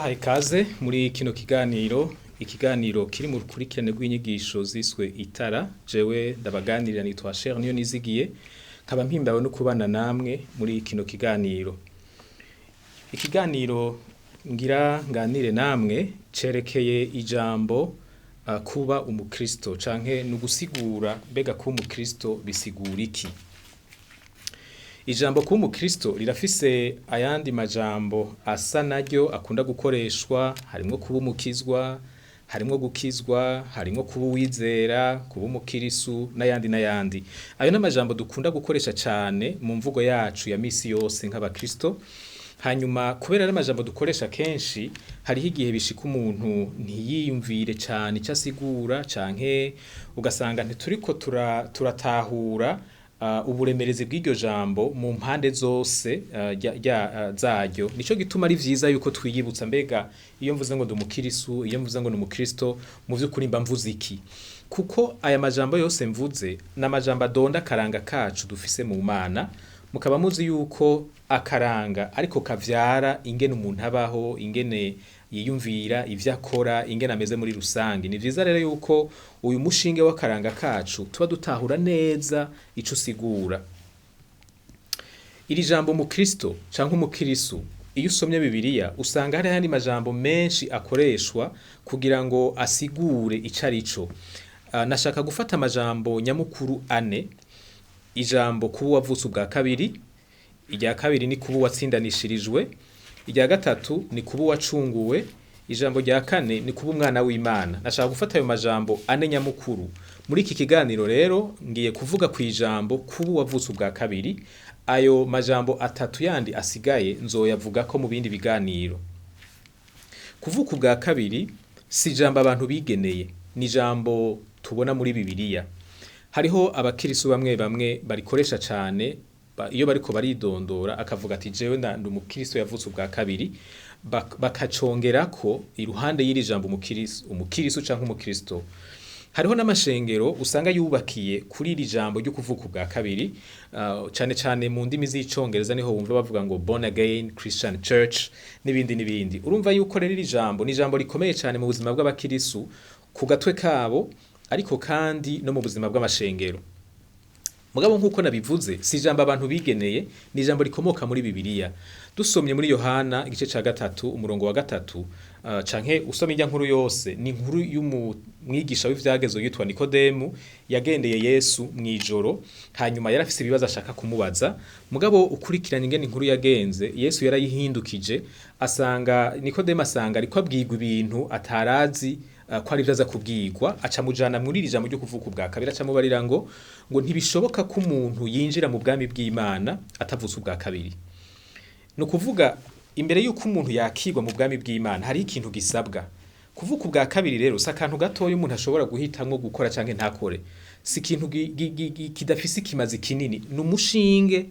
ndabahaye ikaze muri kino ikiganiro kiri mu rukurikirane rw'inyigisho ziswe Itara. Jewe ndabaganirira nitwa Cher niyo nizigiye, nkaba mpimbawe no kubana namwe muri kino kiganiro. Ikiganiro ngira nganire namwe cerekeye ijambo kuba umukristo canke nugusigura mbega kuba umukristo bisigura iki. Ijambo kuba umukristo rirafise ayandi majambo asa naryo akunda gukoreshwa, harimwo kuba umukizwa, harimwo gukizwa, harimwo kuba uwizera, kuba umukirisu n'ayandi. Ayo n'amajambo dukunda gukoresha cane mu mvugo yacu ya misi yose nk'abakristo. Hanyuma kubera n'amajambo dukoresha kenshi, hariho igihe bishika umuntu ntiyiyumvire cane icyo asigura, canke ugasanga ntituriko turatahura uburemerezi bw'iryo jambo mu mpande zose zaryo. Nico gituma ari vyiza yuko twiyibutsa mbega iyo mvuze ngo ndumukirisu, iyo mvuze ngo ndumukristo, mu vy'ukuri mba mvuze iki. Kuko aya majambo yose mvuze n'amajambo adonda akaranga kacu dufise mu Mana. Mukaba muzi yuko akaranga ariko kavyara ingene umuntu abaho, ingene yiyumvira, ivyo akora, ingene ameze muri rusangi. Ni vyiza rero yuko uyu mushinge w'akaranga kacu tuba dutahura neza ico usigura. Iri jambo umukristo canke umukirisu, iyo usomye Bibiliya usanga hari ayandi majambo menshi akoreshwa kugira ngo asigure ico arico. Nashaka gufata amajambo nyamukuru ane. Ijambo kuba wavutse ubwa kabiri, irya kabiri ni kuba watsindanishirijwe, irya gatatu ni kuba wacunguwe, ijambo rya kane ni kuba umwana w'Imana. Nashaka gufata ayo majambo ane nyamukuru. Muri iki kiganiro rero ngiye kuvuga ku ijambo kuba wavutse ubwa kabiri. Ayo majambo atatu yandi asigaye nzoyavuga ko mu bindi biganiro. Kuvuka ubwa kabiri si ijambo abantu bigeneye, ni ijambo tubona muri Bibiliya. Hariho abakirisu bamwe barikoresha cane iyo bariko baridondora, akavuga ati jewe ndi umukristo yavutse ubwa kabiri, bakacongerako iruhande y'iri jambo umukirisu canke umukristo. Hariho n'amashengero usanga yubakiye kuri iri jambo ryo kuvuka ubwa kabiri, cane mu ndimi z'icongereza niho wumva bavuga ngo born again Christian church n'ibindi. Urumva yuko rero iri jambo ni jambo rikomeye cane mu buzima bw'abakirisu ku gatwe kabo, ariko kandi no mu buzima bw'amashengero. Mugabo nkuko nabivuze, si ijambo abantu bigeneye, ni ijambo rikomoka muri Bibiliya. Dusomye muri Yohana igice ca 3 umurongo wa 3, canke usoma irya nkuru yose, ni inkuru y'umwigisha w'ivyagezo yitwa Nikodemu yagendeye Yesu mwijoro, hanyuma yarafise ibibazo ashaka kumubaza. Mugabo ukurikiranye ingene inkuru yagenze, Yesu yarayihindukije, Nikodemu asanga ariko abwirwa ibintu atarazi ko ari vyaza kubwirwa, aca mujana muri iri jambo ryo kuvuka ubwa kabiri, aca mubarira ngo ntibishoboka ko umuntu yinjira mu bwami bw'Imana atavutse ubwa kabiri. No kuvuga imbere yuko umuntu yakigwa mu bwami bw'Imana hari ikintu gisabwa. Kuvuka ubwa kabiri rero si akantu gatoya umuntu ashobora guhitamwo gukora canke ntakore. Si ikintu kidafise ikimazi kinini, ni umushinge,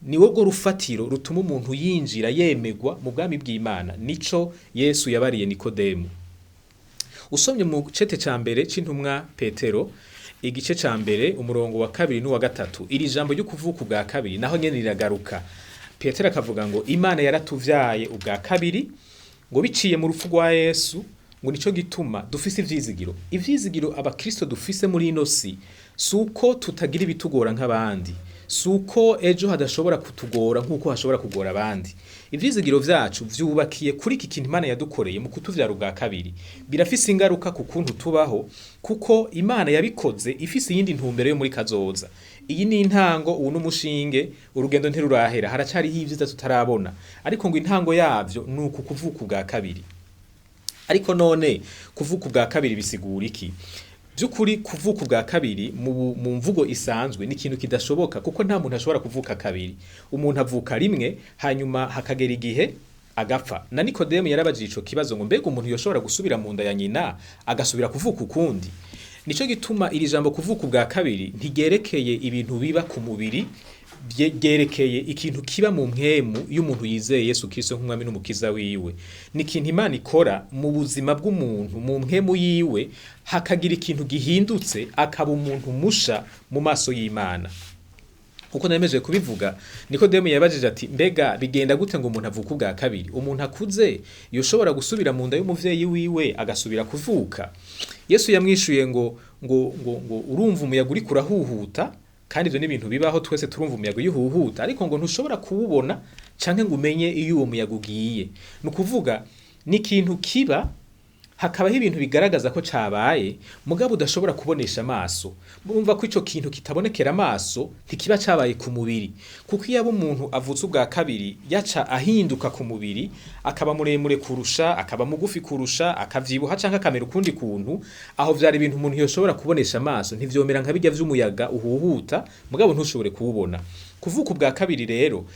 ni wo rufatiro rutuma umuntu yinjira yemegwa mu bwami bw'Imana. Nico Yesu yabariye Nikodemu. Usomye mu cete ca mbere c'intumwa Petero, igice ca mbere umurongo wa 2 n'uwa 3, iri jambo ryo kuvuka ubwa kabiri naho nyene riragaruka. Petero akavuga ngo Imana yaratuvyaye ubwa kabiri, ngo biciye mu rupfu rwa Yesu, ngo nico gituma dufise ivyizigiro. Ivyizigiro abakristo dufise muri ino si, suko tutagira ibitugora nk'abandi, suko ejo hadashobora kutugora nkuko hashobora kugora abandi. Ivyizigiro vyacu vyubakiye kuri iki kintu Imana yadukoreye mu kutuvyara ubwa kabiri. Birafise ingaruka ku kuntu tubaho, kuko Imana yabikoze ifise iyindi ntumbero yo muri kazoza. Iyi ni intango, ubu n'umushinge, urugendo ntirurahera, haracariho ivyiza tutarabona. Ariko ngo intango yavyo ni uku kuvuka ubwa kabiri. Ariko none kuvuka ubwa kabiri bisigura iki? Byukuri kuvuka ubwa kabiri mu mvugo isanzwe ni ikintu kidashoboka, kuko nta muntu ashobora kuvuka kabiri. Umuntu avuka rimwe hanyuma hakagera igihe agapfa. Na Nikodemu yarabajije ico kibazo ngo mbega umuntu yoshobora gusubira mu nda ya nyina agasubira kuvuka ukundi? Nico gituma iri jambo kuvuka ubwa kabiri ntigerekeye ibintu biba ku mubiri, byerekeye ikintu kiba mu mpwemu y'umuntu yizeye Yesu Kristo nk'umwami n'umukiza wiwe. Ni ikintu Imana ikora mu buzima bw'umuntu, mu mpwemu yiwe, hakagira ikintu gihindutse akaba umuntu musha mu maso y'Imana. uko nemeje kubivuga Nikodemu yabajije ati mbega bigenda gute ngo umuntu avuka ubwa kabiri umuntu akuze yoshobora gusubira mu nda y'umuvyeyi wiwe agasubira kuvuka Yesu yamwishuye ngo urumva umuyaga uri kurahuhuta kandi ivyo ni ibintu bibaho twese turumva umuyaga yuhuhuta ariko ngo ntushobora kuwubona canke ngo umenye iyo uwo muyaga ugiye nukuvuga ni ikintu kiba hakabaho ibintu bigaragaza ko cabaye mugabo udashobora kubonesha amaso murumva ko ico kintu kitabonekera amaso ntikiba cabaye ku mubiri kuko iyo umuntu avutse ubwa kabiri yaca ahinduka ku mubiri akaba muremure kurusha akaba mugufi kurusha akavyibuha canke akamera ukundi kuntu aho vyari ibintu umuntu yoshobora kubonesha amaso ntivyomera nka bijya vy'umuyaga uhuhuta mugabo ntushobore kuwubona kuvuka ubwa kabiri rero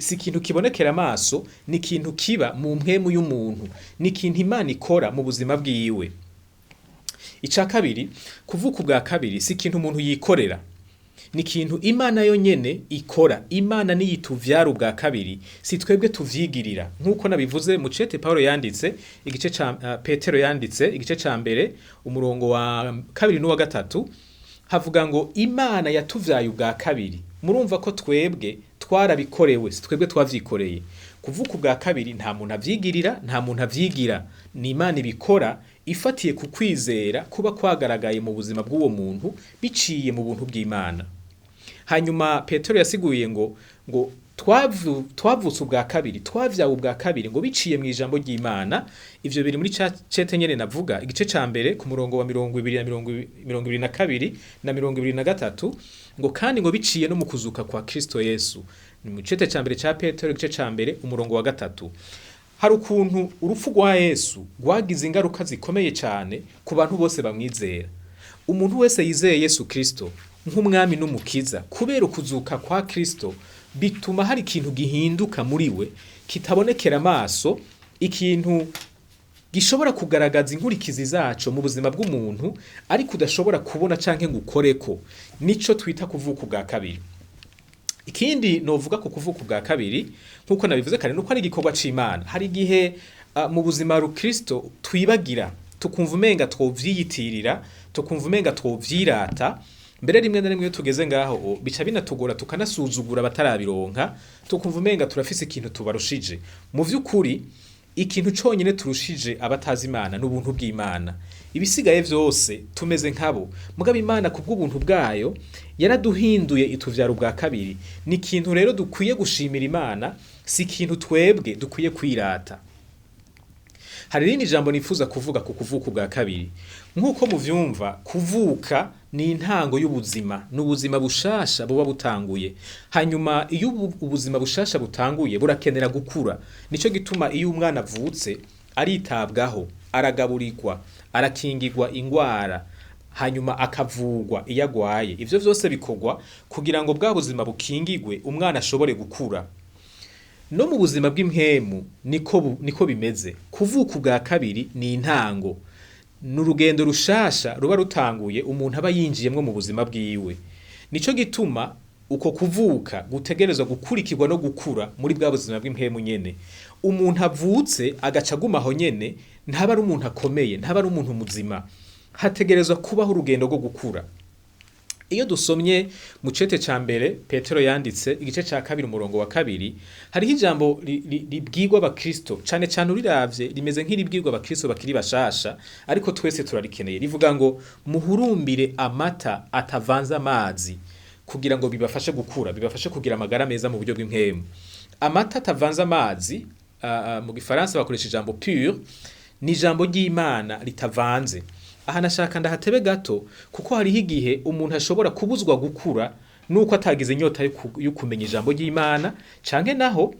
si ikintu kibonekera amaso ni ikintu kiba mu mpwemu y'umuntu ni ikintu Imana ikora mu buzima bwiwe ica kabiri kuvuka ubwa kabiri si ikintu umuntu yikorera ni ikintu Imana yonyene ikora Imana niyo ituvyara ubwa kabiri si twebwe tuvyigirira nk'uko nabivuze mu cete Paulo yanditse igice ca Petero yanditse igice ca mbere umurongo wa kabiri n'uwa gatatu havuga ngo Imana yatuvyaye ubwa kabiri murumva ko twebwe twarabikorewe si twebwe twavyikoreye kuvuka ubwa kabiri nta muntu avyigirira nta muntu avyigira ni Imana ibikora ifatiye ku kwizera kuba kwagaragaye mu buzima bw'uwo muntu biciye mu buntu bw'Imana hanyuma Petero yasiguye ngo twavutse ubwa kabiri twavyawe ubwa kabiri ngo biciye mu ijambo ry'Imana ivyo biri muri cete nyene navuga igice ca mbere ku murongo wa 222 na 23 ngo kandi ngo biciye no mu kuzuka kwa Kristo Yesu ni mu cete ca mbere ca Petero igice ca mbere umurongo wa 3 hari ukuntu urupfu rwa Yesu rwagize ingaruka zikomeye cyane ku bantu bose bamwizera umuntu wese yizeye Yesu Kristo nk'umwami n'umukiza kubera ukuzuka kwa Kristo bituma hari ikintu gihinduka muri we kitabonekera amaso ikintu gishobora kugaragaza inkurikizi zaco mu buzima bw'umuntu ariko udashobora kubona canke ngo ukoreko nico twita kuvuka ubwa kabiri ikindi novuga ko kuvuka ubwa kabiri nkuko nabivuze kare nuko ari igikorwa c'Imana hari igihe mu buzima ru Kristo twibagira tukumva umenga twovyiyitirira tukumva umenga twovyirata mbere rimwe na rimwe iyo tugeze ngaho bica binatugora tukanasuzugura batarabironka tukumva umenga turafise ikintu tubarushije mu vy'ukuri ikintu conyene turushije abatazi Imana n'ubuntu bw'Imana ibisigaye vyose tumeze nkabo mugabo Imana kubw'ubuntu bwayo yaraduhinduye ituvyara ubwa kabiri ni ikintu rero dukwiye gushimira Imana si ikintu twebwe dukwiye kwirata hari rindi jambo nifuza kuvuga ku kuvuka ubwa kabiri nkuko muvyumva kuvuka ni intango y'ubuzima n'ubuzima bushasha buba butanguye hanyuma iyo ubuzima bushasha butanguye burakenera gukura nico gituma iyo umwana avutse aritabwaho aragaburirwa arakingirwa ingwara hanyuma akavugwa iyo agwaye ivyo vyose bikorwa kugira ngo bwa buzima bukingirwe umwana ashobore gukura no mu buzima bw'impwemu niko bimeze kuvuka ubwa kabiri ni intango n'urugendo rushasha ruba rutanguye umuntu aba yinjiyemwo mu buzima bwiwe nico gituma uko kuvuka gutegerezwa gukurikirwa no gukura muri bwa buzima bw'impwemu nyene umuntu avutse agaca agumaho nyene ntaba ari umuntu akomeye ntaba ari umuntu muzima hategerezwa kubaho urugendo rwo gukura iyo dusomye mu cete ca mbere Petero yanditse igice ca kabiri umurongo wa kabiri hariho ijambo libwirwa abakristo cane cane uriravye rimeze nk'iribwirwa abakristo bakiri bashasha ariko twese turarikeneye rivuga ngo muhurumbire amata atavanze amazi kugira ngo bibafashe gukura bibafashe kugira amagara meza mu buryo bw'impwemu amata atavanze amazi mu gifaransa bakoresha ijambo pur ni ijambo ry'Imana ritavanze aha nashaka ndahatebe gato kuko hariho igihe umuntu ashobora kubuzwa gukura nuko atagize inyota yo kumenya ijambo ry'Imana canke naho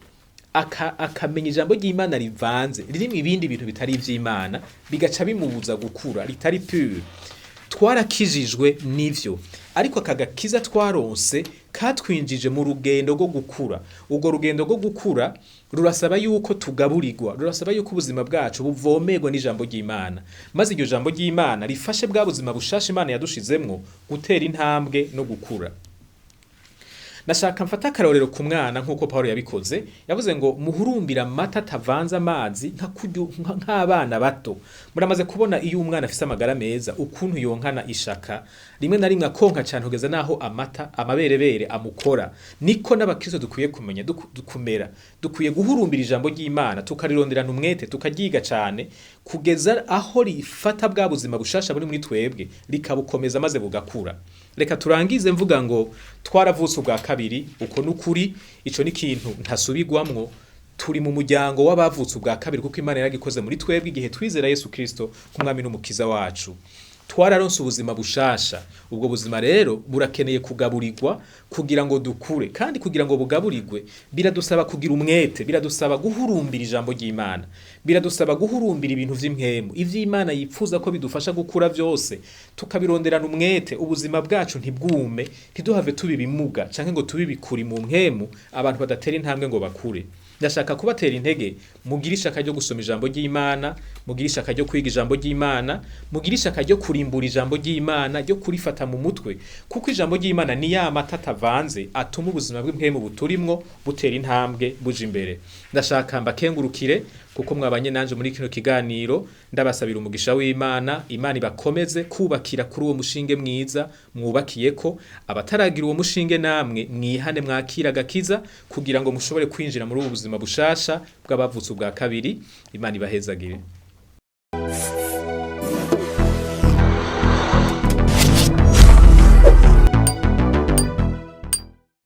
akamenya ijambo ry'Imana rivanze ririmo ibindi bintu bitari ivy'Imana bigaca bimubuza gukura ritari pure twarakijijwe nivyo ariko akagakiza twaronse katwinjije mu rugendo rwo gukura ubwo rugendo rwo gukura rurasaba yuko tugaburirwa rurasaba yuko ubuzima bwacu buvomerwa n'ijambo ry'Imana maze iryo jambo ry'Imana rifashe bwa buzima bushasha Imana yadushizemwo gutera intambwe no gukura nashaka mfata akarorero ku mwana nk'uko Paulo yabikoze yavuze ngo muhurumbira amata atavanze amazi nk'abana bato. Muramaze kubona iyo umwana afise amagara meza ukuntu yonkana ishaka rimwe na rimwe akonka cyane kugeza naho amaberebere amukora. Niko n'abakristo dukwiye kumenya dukumera, dukwiye guhurumbira ijambo ry'Imana tukarironderana umwete tukaryiga cyane kugeza aho rifata bwa buzima bushasha buri muri twebwe rikabukomeza maze bugakura. Reka turangize mvuga ngo twaravutse ubwa kabiri, uko nukuri ico ni kintu ntasubigwamwo. Turi mu muryango w'abavutse ubwa kabiri kuko Imana yaragikoze muri twebwe igihe twizera Yesu Kristo nk'umwami n'umukiza wacu. Twararonse ubuzima bushasha. Ubwo buzima rero burakeneye kugaburirwa kugira ngo dukure, kandi kugira ngo bugaburirwe biradusaba kugira umwete, biradusaba guhurumbira ijambo ry'Imana, biradusaba guhurumbira ibintu vy'impwemu ivy'Imana yipfuza ko bidufasha gukura vyose, tukabironderana umwete. Ubuzima bwacu ntibwume, ntiduhave tubibimuga canke ngo tubibikuri mu mpwemu abantu badatera intambwe ngo bakure. Ndashaka kubatera intege, mugira ishaka ryo gusoma ijambo ry'Imana, mugira ishaka ryo kwiga ijambo ry'Imana, mugira ishaka ryo kurimbura ijambo ry'Imana, ryo kurifata mu mutwe, kuko ijambo ry'Imana ni ya mata atavanze atuma ubuzima bw'impwemu buturimwo butera intambwe buje imbere. Ndashaka mbakengurukire kuko mwabanye nanje muri kino kiganiro, ndabasabira umugisha w'Imana, Imana ibakomeze kubakira kuri uwo mushinge mwiza mwubakiyeko. Abataragira uwo mushinge namwe mwihane mwakira gakiza kugira ngo mushobore kwinjira muri ubu buzima bushasha bw'abavutse ubwa kabiri. Imana ibahezagire.